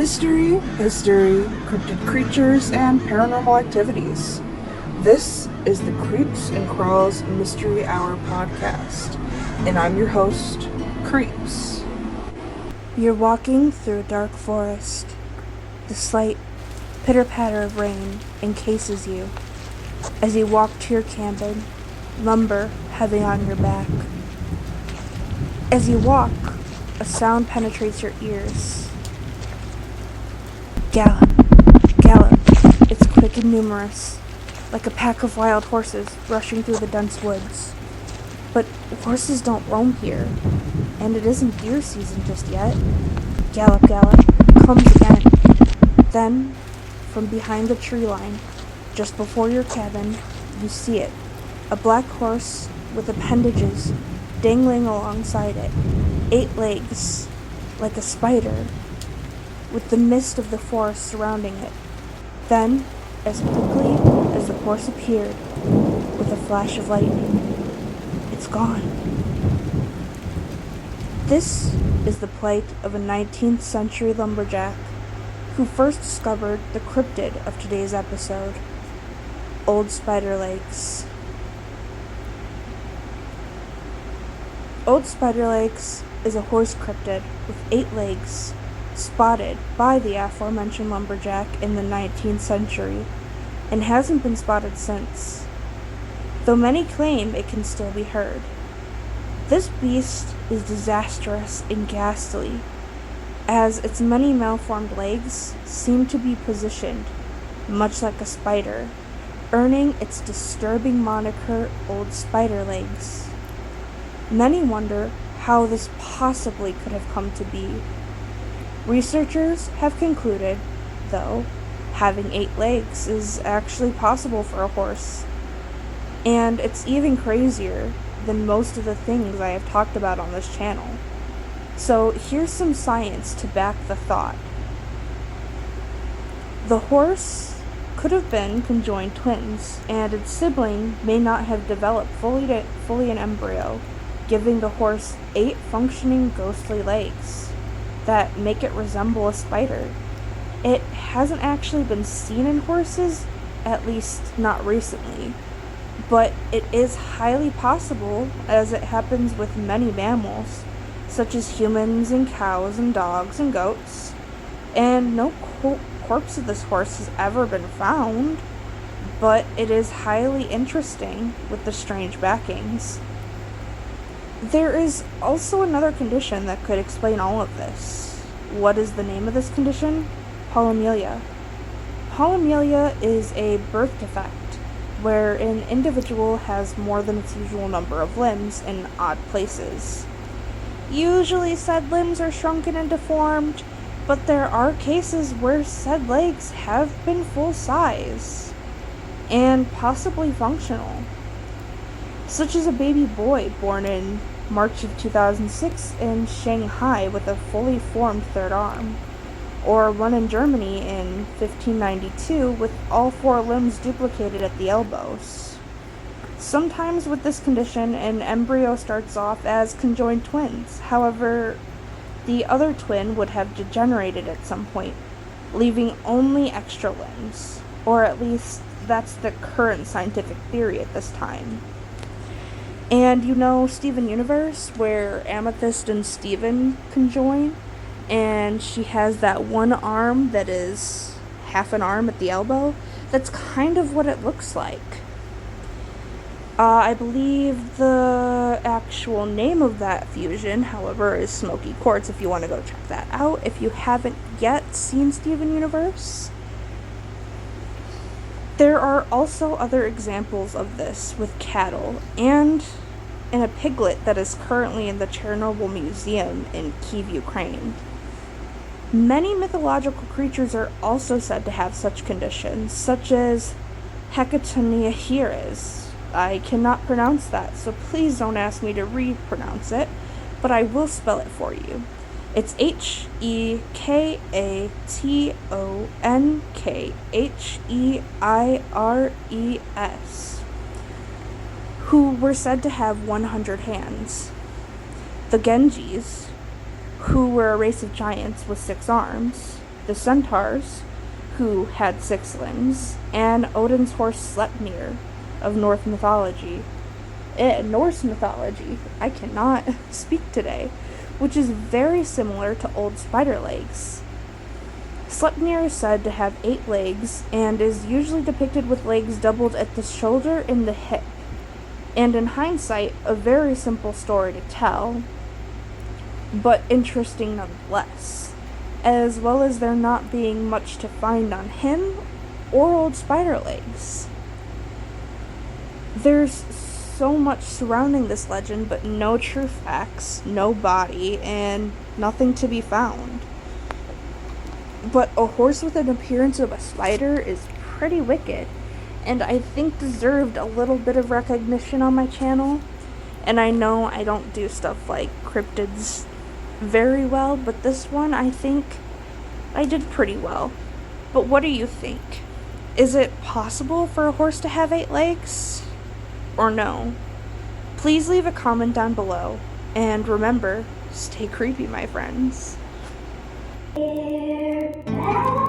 Mystery, history, cryptid creatures, and paranormal activities. This is the Creeps and Crawls Mystery Hour podcast, and I'm your host, Creeps. You're walking through a dark forest. The slight pitter-patter of rain encases you as you walk to your cabin, lumber heavy on your back. As you walk, a sound penetrates your ears. Gallop, gallop. It's quick and numerous, like a pack of wild horses rushing through the dense woods. But horses don't roam here, and it isn't deer season just yet. Gallop, gallop comes again. Then, from behind the tree line, just before your cabin, you see it. A black horse with appendages dangling alongside it. 8 legs, like a spider, with the mist of the forest surrounding it. Then, as quickly as the horse appeared, with a flash of lightning, it's gone. This is the plight of a 19th century lumberjack who first discovered the cryptid of today's episode, Old Spider Legs. Old Spider Legs is a horse cryptid with 8 legs, spotted by the aforementioned lumberjack in the 19th century, and hasn't been spotted since, though many claim it can still be heard. This beast is disastrous and ghastly, as its many malformed legs seem to be positioned much like a spider, earning its disturbing moniker Old Spider Legs. Many wonder how this possibly could have come to be. Researchers have concluded, though, having 8 legs is actually possible for a horse, and it's even crazier than most of the things I have talked about on this channel. So here's some science to back the thought. The horse could have been conjoined twins, and its sibling may not have developed fully an embryo, giving the horse 8 functioning ghostly legs that make it resemble a spider. It hasn't actually been seen in horses, at least not recently, but it is highly possible, as it happens with many mammals, such as humans and cows and dogs and goats, and no corpse of this horse has ever been found, but it is highly interesting with the strange backings. There is also another condition that could explain all of this. What is the name of this condition? Polymelia. Polymelia is a birth defect, where an individual has more than its usual number of limbs in odd places. Usually said limbs are shrunken and deformed, but there are cases where said legs have been full size, and possibly functional, such as a baby boy born in March of 2006 in Shanghai with a fully formed third arm, or one in Germany in 1592 with all 4 limbs duplicated at the elbows. Sometimes with this condition, an embryo starts off as conjoined twins. However, the other twin would have degenerated at some point, leaving only extra limbs, or at least that's the current scientific theory at this time. And you know Steven Universe, where Amethyst and Steven conjoin, and she has that one arm that is half an arm at the elbow? That's kind of what it looks like. I believe the actual name of that fusion, however, is Smoky Quartz, if you want to go check that out, if you haven't yet seen Steven Universe. There are also other examples of this with cattle, and in a piglet that is currently in the Chernobyl Museum in Kyiv, Ukraine. Many mythological creatures are also said to have such conditions, such as Hecatoncheires. I cannot pronounce that, so please don't ask me to repronounce it, but I will spell it for you. It's Hekatoncheires, who were said to have 100 hands. The Genjis, who were a race of giants with 6 arms. the centaurs, who had 6 limbs, and Odin's horse Sleipnir of Norse mythology. I cannot speak today, which is very similar to old spider legs. Sleipnir is said to have 8 legs and is usually depicted with legs doubled at the shoulder and the hip. And in hindsight, a very simple story to tell, but interesting nonetheless, as well as there not being much to find on him or old spider legs. There's so much surrounding this legend, but no true facts, no body, and nothing to be found. But a horse with an appearance of a spider is pretty wicked, and I think deserved a little bit of recognition on my channel. And I know I don't do stuff like cryptids very well, but this one I think I did pretty well. But what do you think? Is it possible for a horse to have 8 legs? Or no? Please leave a comment down below, and remember, stay creepy, my friends. Eerie.